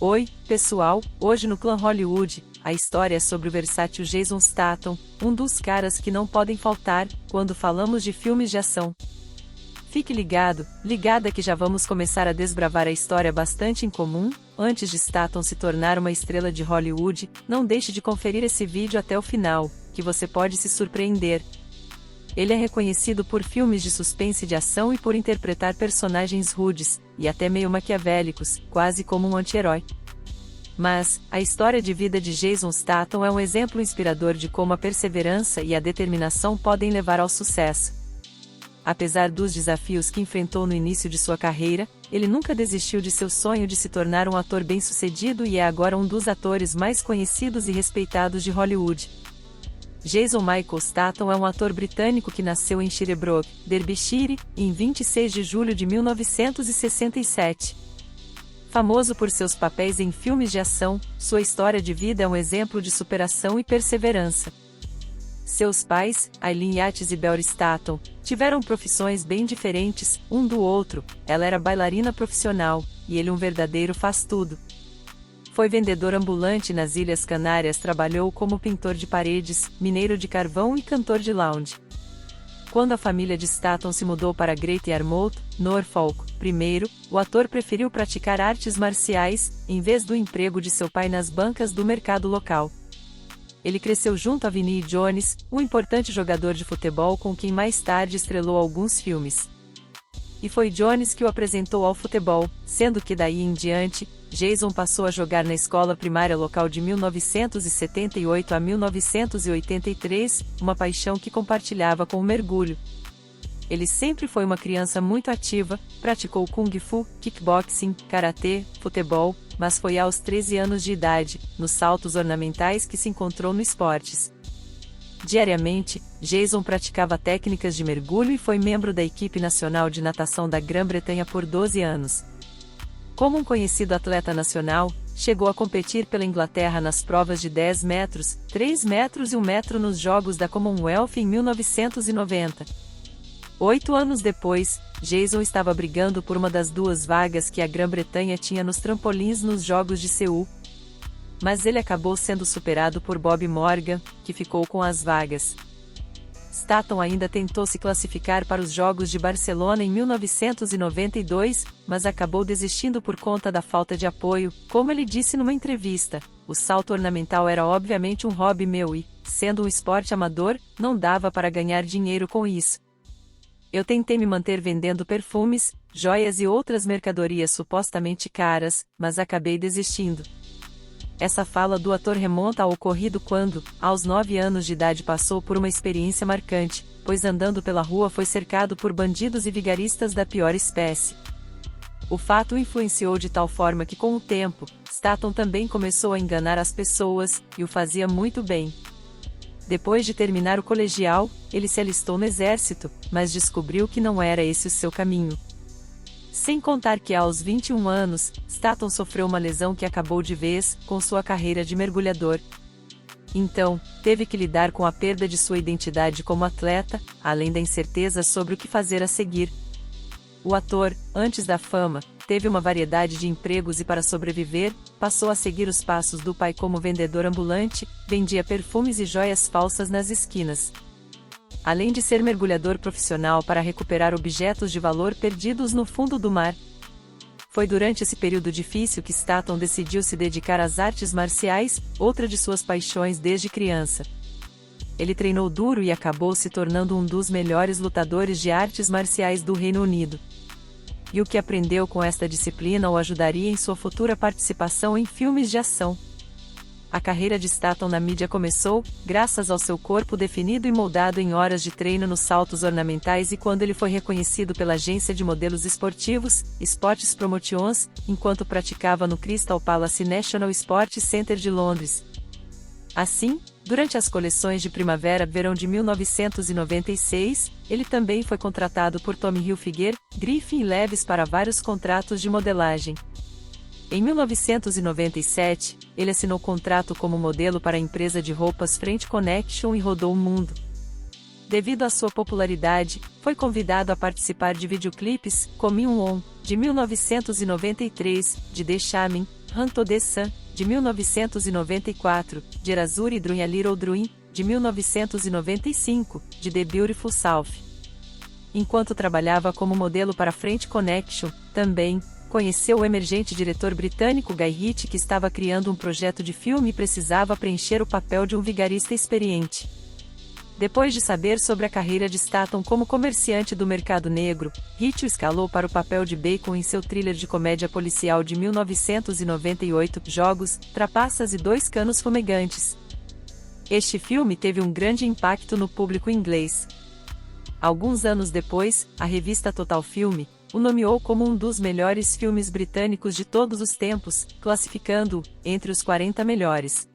Oi, pessoal, hoje no Clã Hollywood, a história é sobre o versátil Jason Statham, um dos caras que não podem faltar quando falamos de filmes de ação. Fique ligada que já vamos começar a desbravar a história bastante incomum. Antes de Statham se tornar uma estrela de Hollywood, não deixe de conferir esse vídeo até o final, que você pode se surpreender. Ele é reconhecido por filmes de suspense e de ação e por interpretar personagens rudes, e até meio maquiavélicos, quase como um anti-herói. Mas, a história de vida de Jason Statham é um exemplo inspirador de como a perseverança e a determinação podem levar ao sucesso. Apesar dos desafios que enfrentou no início de sua carreira, ele nunca desistiu de seu sonho de se tornar um ator bem-sucedido e é agora um dos atores mais conhecidos e respeitados de Hollywood. Jason Michael Statham é um ator britânico que nasceu em Shirebrook, Derbyshire, em 26 de julho de 1967. Famoso por seus papéis em filmes de ação, sua história de vida é um exemplo de superação e perseverança. Seus pais, Eileen Yates e Belr Statham, tiveram profissões bem diferentes, um do outro. Ela era bailarina profissional, e ele um verdadeiro faz-tudo. Foi vendedor ambulante nas Ilhas Canárias, trabalhou como pintor de paredes, mineiro de carvão e cantor de lounge. Quando a família de Statham se mudou para Great Yarmouth, Norfolk, primeiro, o ator preferiu praticar artes marciais, em vez do emprego de seu pai nas bancas do mercado local. Ele cresceu junto a Vinnie Jones, um importante jogador de futebol com quem mais tarde estrelou alguns filmes. E foi Jones que o apresentou ao futebol, sendo que daí em diante, Jason passou a jogar na escola primária local de 1978 a 1983, uma paixão que compartilhava com o mergulho. Ele sempre foi uma criança muito ativa, praticou kung fu, kickboxing, karatê, futebol, mas foi aos 13 anos de idade, nos saltos ornamentais que se encontrou no esportes. Diariamente, Jason praticava técnicas de mergulho e foi membro da equipe nacional de natação da Grã-Bretanha por 12 anos. Como um conhecido atleta nacional, chegou a competir pela Inglaterra nas provas de 10 metros, 3 metros e 1 metro nos Jogos da Commonwealth em 1990. 8 anos depois, Jason estava brigando por uma das 2 vagas que a Grã-Bretanha tinha nos trampolins nos Jogos de Seul. Mas ele acabou sendo superado por Bob Morgan, que ficou com as vagas. Statham ainda tentou se classificar para os Jogos de Barcelona em 1992, mas acabou desistindo por conta da falta de apoio. Como ele disse numa entrevista, o salto ornamental era obviamente um hobby meu e, sendo um esporte amador, não dava para ganhar dinheiro com isso. Eu tentei me manter vendendo perfumes, joias e outras mercadorias supostamente caras, mas acabei desistindo. Essa fala do ator remonta ao ocorrido quando, aos 9 anos de idade, passou por uma experiência marcante, pois andando pela rua foi cercado por bandidos e vigaristas da pior espécie. O fato o influenciou de tal forma que, com o tempo, Statham também começou a enganar as pessoas, e o fazia muito bem. Depois de terminar o colegial, ele se alistou no exército, mas descobriu que não era esse o seu caminho. Sem contar que aos 21 anos, Statham sofreu uma lesão que acabou de vez com sua carreira de mergulhador. Então, teve que lidar com a perda de sua identidade como atleta, além da incerteza sobre o que fazer a seguir. O ator, antes da fama, teve uma variedade de empregos e para sobreviver, passou a seguir os passos do pai como vendedor ambulante, vendia perfumes e joias falsas nas esquinas. Além de ser mergulhador profissional para recuperar objetos de valor perdidos no fundo do mar. Foi durante esse período difícil que Statham decidiu se dedicar às artes marciais, outra de suas paixões desde criança. Ele treinou duro e acabou se tornando um dos melhores lutadores de artes marciais do Reino Unido. E o que aprendeu com esta disciplina o ajudaria em sua futura participação em filmes de ação. A carreira de Statham na mídia começou, graças ao seu corpo definido e moldado em horas de treino nos saltos ornamentais e quando ele foi reconhecido pela agência de modelos esportivos, Sports Promotions, enquanto praticava no Crystal Palace National Sports Centre de Londres. Assim, durante as coleções de primavera-verão de 1996, ele também foi contratado por Tommy Hilfiger, Griffin e Levi's para vários contratos de modelagem. Em 1997, ele assinou contrato como modelo para a empresa de roupas Frente Connection e rodou o mundo. Devido à sua popularidade, foi convidado a participar de videoclipes, como On, de 1993, de The Shaman, Hantode-san, de 1994, Jerazuri Druin A Little Druin, de 1995, de The Beautiful South. Enquanto trabalhava como modelo para French Connection, também conheceu o emergente diretor britânico Guy Ritchie, que estava criando um projeto de filme e precisava preencher o papel de um vigarista experiente. Depois de saber sobre a carreira de Statham como comerciante do mercado negro, Ritchie o escalou para o papel de Bacon em seu thriller de comédia policial de 1998, Jogos, Trapaças e Dois Canos Fumegantes. Este filme teve um grande impacto no público inglês. Alguns anos depois, a revista Total Film o nomeou como um dos melhores filmes britânicos de todos os tempos, classificando-o entre os 40 melhores.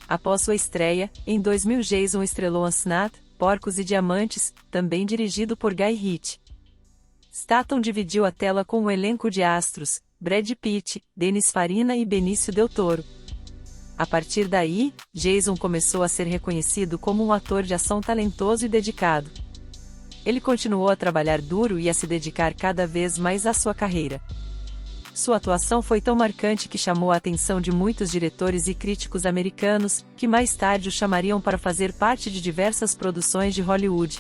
Após sua estreia, em 2000, Jason estrelou Unsnat, Porcos e Diamantes, também dirigido por Guy Ritchie. Statham dividiu a tela com um elenco de astros, Brad Pitt, Dennis Farina e Benício Del Toro. A partir daí, Jason começou a ser reconhecido como um ator de ação talentoso e dedicado. Ele continuou a trabalhar duro e a se dedicar cada vez mais à sua carreira. Sua atuação foi tão marcante que chamou a atenção de muitos diretores e críticos americanos, que mais tarde o chamariam para fazer parte de diversas produções de Hollywood.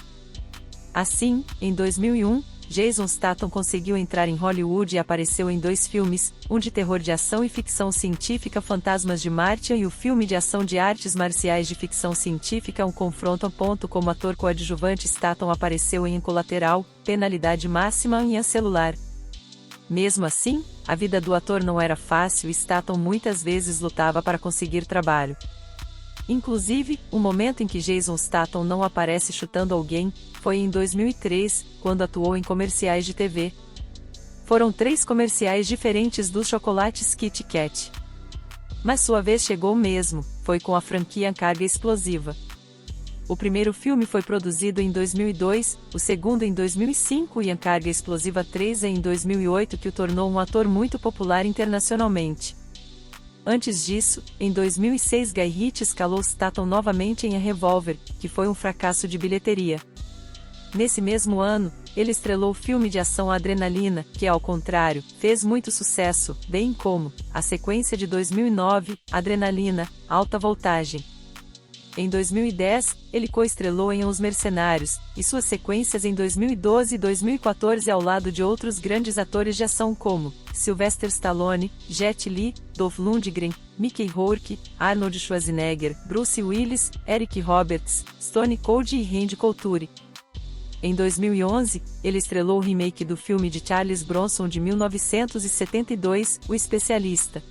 Assim, em 2001, Jason Statham conseguiu entrar em Hollywood e apareceu em 2 filmes, um de terror de ação e ficção científica, Fantasmas de Martian, e o filme de ação de artes marciais de ficção científica, Um Confronto. Como ator coadjuvante, Statham apareceu em Colateral, Penalidade Máxima e A Celular. Mesmo assim, a vida do ator não era fácil e Statham muitas vezes lutava para conseguir trabalho. Inclusive, o momento em que Jason Statham não aparece chutando alguém, foi em 2003, quando atuou em comerciais de TV. Foram 3 comerciais diferentes dos chocolates Kit Kat. Mas sua vez chegou mesmo, foi com a franquia Carga Explosiva. O primeiro filme foi produzido em 2002, o segundo em 2005 e a Carga Explosiva 3 em 2008, que o tornou um ator muito popular internacionalmente. Antes disso, em 2006, Guy Ritchie escalou Statham novamente em A Revolver, que foi um fracasso de bilheteria. Nesse mesmo ano, ele estrelou o filme de ação Adrenalina, que ao contrário, fez muito sucesso, bem como a sequência de 2009, Adrenalina, Alta Voltagem. Em 2010, ele co-estrelou em Os Mercenários, e suas sequências em 2012 e 2014 ao lado de outros grandes atores de ação como Sylvester Stallone, Jet Li, Dolph Lundgren, Mickey Rourke, Arnold Schwarzenegger, Bruce Willis, Eric Roberts, Stone Cold e Randy Couture. Em 2011, ele estrelou o remake do filme de Charles Bronson de 1972, O Especialista.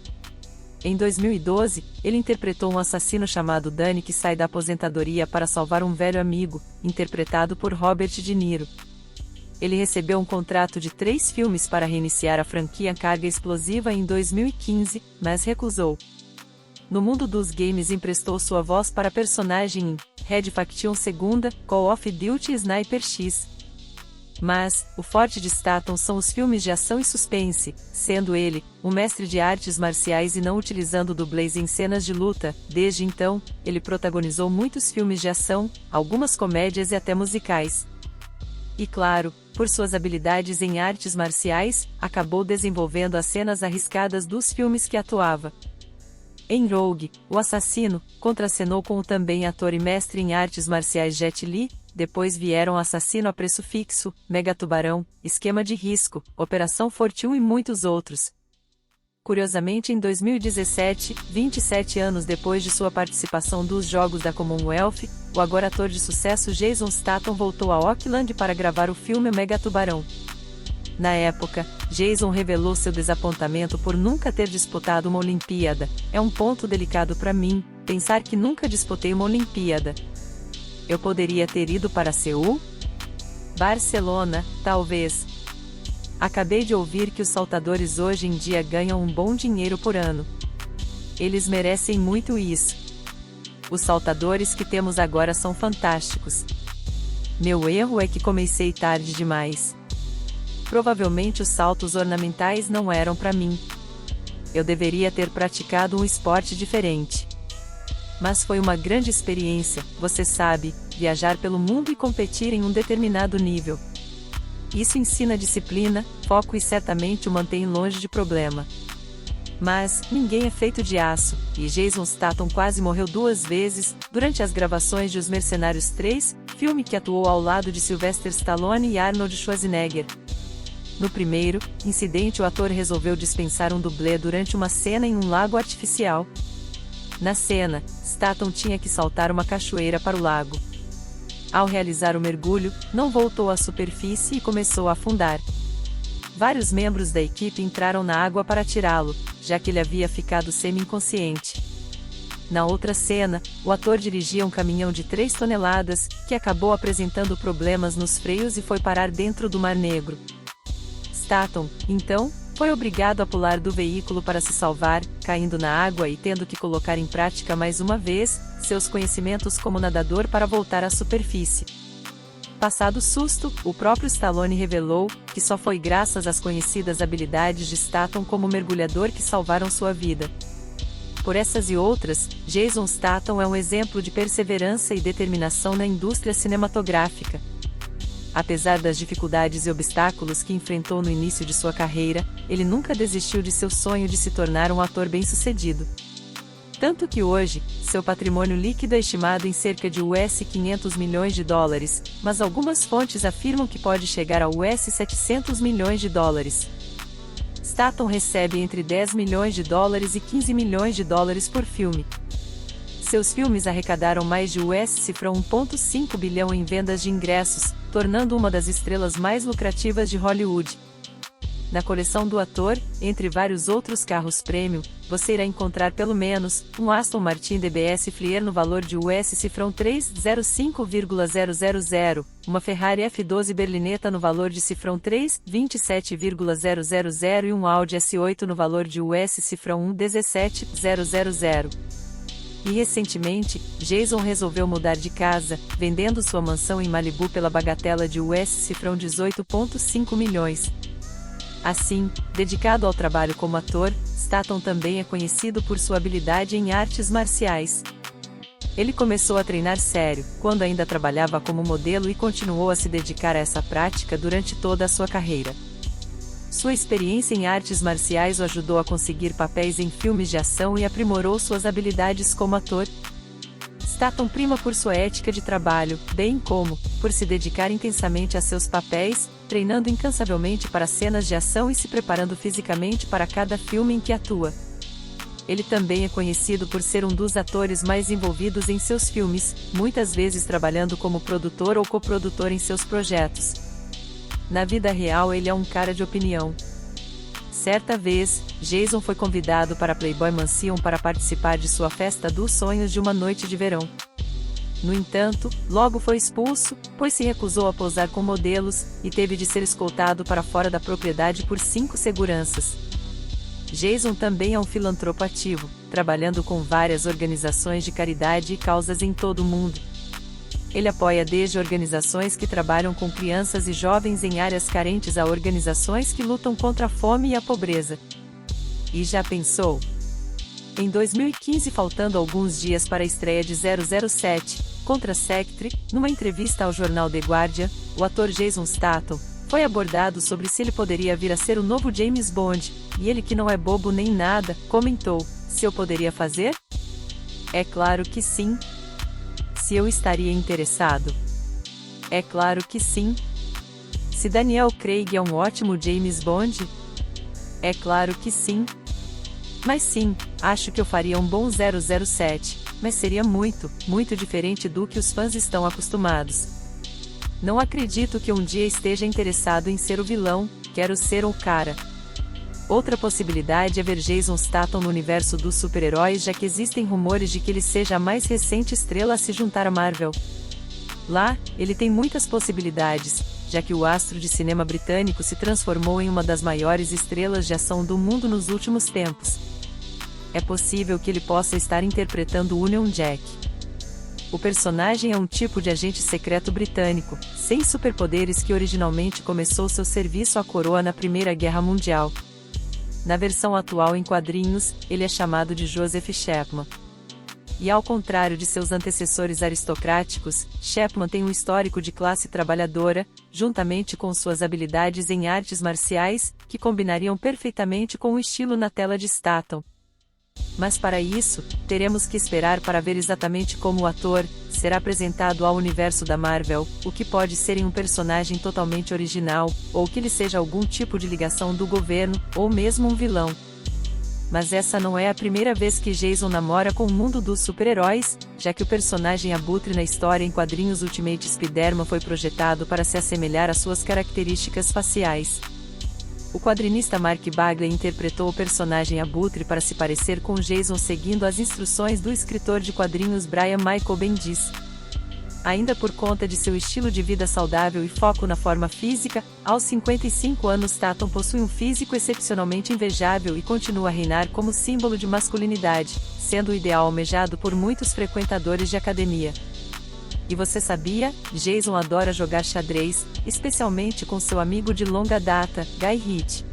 Em 2012, ele interpretou um assassino chamado Danny que sai da aposentadoria para salvar um velho amigo, interpretado por Robert De Niro. Ele recebeu um contrato de 3 filmes para reiniciar a franquia Carga Explosiva em 2015, mas recusou. No mundo dos games, emprestou sua voz para personagem em Red Faction 2, Call of Duty e Sniper X. Mas, o forte de Statham são os filmes de ação e suspense, sendo ele um mestre de artes marciais e não utilizando dublês em cenas de luta. Desde então, ele protagonizou muitos filmes de ação, algumas comédias e até musicais. E claro, por suas habilidades em artes marciais, acabou desenvolvendo as cenas arriscadas dos filmes que atuava. Em Rogue, o assassino, contracenou com o também ator e mestre em artes marciais Jet Li. Depois vieram Assassino a Preço Fixo, Mega Tubarão, Esquema de Risco, Operação Fortune e muitos outros. Curiosamente, em 2017, 27 anos depois de sua participação dos Jogos da Commonwealth, o agora ator de sucesso Jason Statham voltou a Auckland para gravar o filme Mega Tubarão. Na época, Jason revelou seu desapontamento por nunca ter disputado uma Olimpíada. É um ponto delicado para mim, pensar que nunca disputei uma Olimpíada. Eu poderia ter ido para Seul? Barcelona, talvez. Acabei de ouvir que os saltadores hoje em dia ganham um bom dinheiro por ano. Eles merecem muito isso. Os saltadores que temos agora são fantásticos. Meu erro é que comecei tarde demais. Provavelmente os saltos ornamentais não eram para mim. Eu deveria ter praticado um esporte diferente. Mas foi uma grande experiência, você sabe, viajar pelo mundo e competir em um determinado nível. Isso ensina disciplina, foco e certamente o mantém longe de problema. Mas, ninguém é feito de aço, e Jason Statham quase morreu 2 vezes, durante as gravações de Os Mercenários 3, filme que atuou ao lado de Sylvester Stallone e Arnold Schwarzenegger. No primeiro incidente, o ator resolveu dispensar um dublê durante uma cena em um lago artificial. Na cena, Statham tinha que saltar uma cachoeira para o lago. Ao realizar o mergulho, não voltou à superfície e começou a afundar. Vários membros da equipe entraram na água para tirá-lo, já que ele havia ficado semi-inconsciente. Na outra cena, o ator dirigia um caminhão de 3 toneladas, que acabou apresentando problemas nos freios e foi parar dentro do Mar Negro. Statham, então, foi obrigado a pular do veículo para se salvar, caindo na água e tendo que colocar em prática mais uma vez seus conhecimentos como nadador para voltar à superfície. Passado o susto, o próprio Stallone revelou que só foi graças às conhecidas habilidades de Statham como mergulhador que salvaram sua vida. Por essas e outras, Jason Statham é um exemplo de perseverança e determinação na indústria cinematográfica. Apesar das dificuldades e obstáculos que enfrentou no início de sua carreira, ele nunca desistiu de seu sonho de se tornar um ator bem-sucedido. Tanto que hoje, seu patrimônio líquido é estimado em cerca de US$ 500 milhões, mas algumas fontes afirmam que pode chegar a US$ 700 milhões. Statham recebe entre US$ 10 milhões e 15 milhões por filme. Seus filmes arrecadaram mais de US$ 1,5 bilhão em vendas de ingressos, tornando uma das estrelas mais lucrativas de Hollywood. Na coleção do ator, entre vários outros carros premium, você irá encontrar pelo menos um Aston Martin DBS Flyer no valor de US$ 305,000, uma Ferrari F12 Berlinetta no valor de US$ 327,000 e um Audi S8 no valor de US$ 1,17,000. E recentemente, Jason resolveu mudar de casa, vendendo sua mansão em Malibu pela bagatela de US$ 18,5 milhões. Assim, dedicado ao trabalho como ator, Statham também é conhecido por sua habilidade em artes marciais. Ele começou a treinar sério, quando ainda trabalhava como modelo e continuou a se dedicar a essa prática durante toda a sua carreira. Sua experiência em artes marciais o ajudou a conseguir papéis em filmes de ação e aprimorou suas habilidades como ator. Statham prima por sua ética de trabalho, bem como por se dedicar intensamente a seus papéis, treinando incansavelmente para cenas de ação e se preparando fisicamente para cada filme em que atua. Ele também é conhecido por ser um dos atores mais envolvidos em seus filmes, muitas vezes trabalhando como produtor ou coprodutor em seus projetos. Na vida real, ele é um cara de opinião. Certa vez, Jason foi convidado para a Playboy Mansion para participar de sua festa dos sonhos de uma noite de verão. No entanto, logo foi expulso, pois se recusou a posar com modelos, e teve de ser escoltado para fora da propriedade por 5 seguranças. Jason também é um filantropo ativo, trabalhando com várias organizações de caridade e causas em todo o mundo. Ele apoia desde organizações que trabalham com crianças e jovens em áreas carentes a organizações que lutam contra a fome e a pobreza. E já pensou? Em 2015, faltando alguns dias para a estreia de 007, contra Sectre, numa entrevista ao jornal The Guardian, o ator Jason Statham foi abordado sobre se ele poderia vir a ser o novo James Bond, e ele, que não é bobo nem nada, comentou: "Se eu poderia fazer? É claro que sim. Se eu estaria interessado? É claro que sim. Se Daniel Craig é um ótimo James Bond? É claro que sim. Mas sim, acho que eu faria um bom 007, mas seria muito, muito diferente do que os fãs estão acostumados. Não acredito que um dia esteja interessado em ser o vilão, quero ser o cara." Outra possibilidade é ver Jason Statham no universo dos super-heróis, já que existem rumores de que ele seja a mais recente estrela a se juntar à Marvel. Lá, ele tem muitas possibilidades, já que o astro de cinema britânico se transformou em uma das maiores estrelas de ação do mundo nos últimos tempos. É possível que ele possa estar interpretando Union Jack. O personagem é um tipo de agente secreto britânico, sem superpoderes, que originalmente começou seu serviço à coroa na Primeira Guerra Mundial. Na versão atual em quadrinhos, ele é chamado de Joseph Chapman. E ao contrário de seus antecessores aristocráticos, Chapman tem um histórico de classe trabalhadora, juntamente com suas habilidades em artes marciais, que combinariam perfeitamente com o estilo na tela de Statham. Mas para isso, teremos que esperar para ver exatamente como o ator será apresentado ao universo da Marvel, o que pode ser em um personagem totalmente original, ou que ele seja algum tipo de ligação do governo, ou mesmo um vilão. Mas essa não é a primeira vez que Jason namora com o mundo dos super-heróis, já que o personagem Abutre na história em quadrinhos Ultimate Spider-Man foi projetado para se assemelhar às suas características faciais. O quadrinista Mark Bagley interpretou o personagem Abutre para se parecer com Jason seguindo as instruções do escritor de quadrinhos Brian Michael Bendis. Ainda por conta de seu estilo de vida saudável e foco na forma física, aos 55 anos Statham possui um físico excepcionalmente invejável e continua a reinar como símbolo de masculinidade, sendo o ideal almejado por muitos frequentadores de academia. E você sabia? Jason adora jogar xadrez, especialmente com seu amigo de longa data, Guy Ritchie.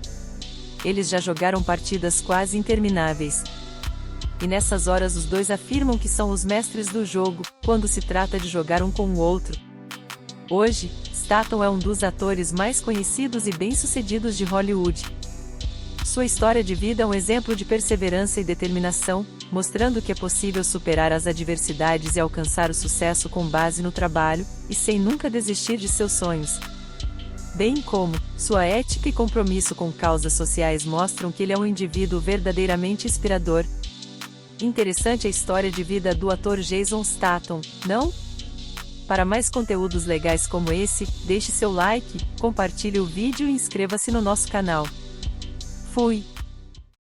Eles já jogaram partidas quase intermináveis. E nessas horas os dois afirmam que são os mestres do jogo, quando se trata de jogar um com o outro. Hoje, Statham é um dos atores mais conhecidos e bem-sucedidos de Hollywood. Sua história de vida é um exemplo de perseverança e determinação, mostrando que é possível superar as adversidades e alcançar o sucesso com base no trabalho, e sem nunca desistir de seus sonhos. Bem como, sua ética e compromisso com causas sociais mostram que ele é um indivíduo verdadeiramente inspirador. Interessante a história de vida do ator Jason Statham, não? Para mais conteúdos legais como esse, deixe seu like, compartilhe o vídeo e inscreva-se no nosso canal. Fui!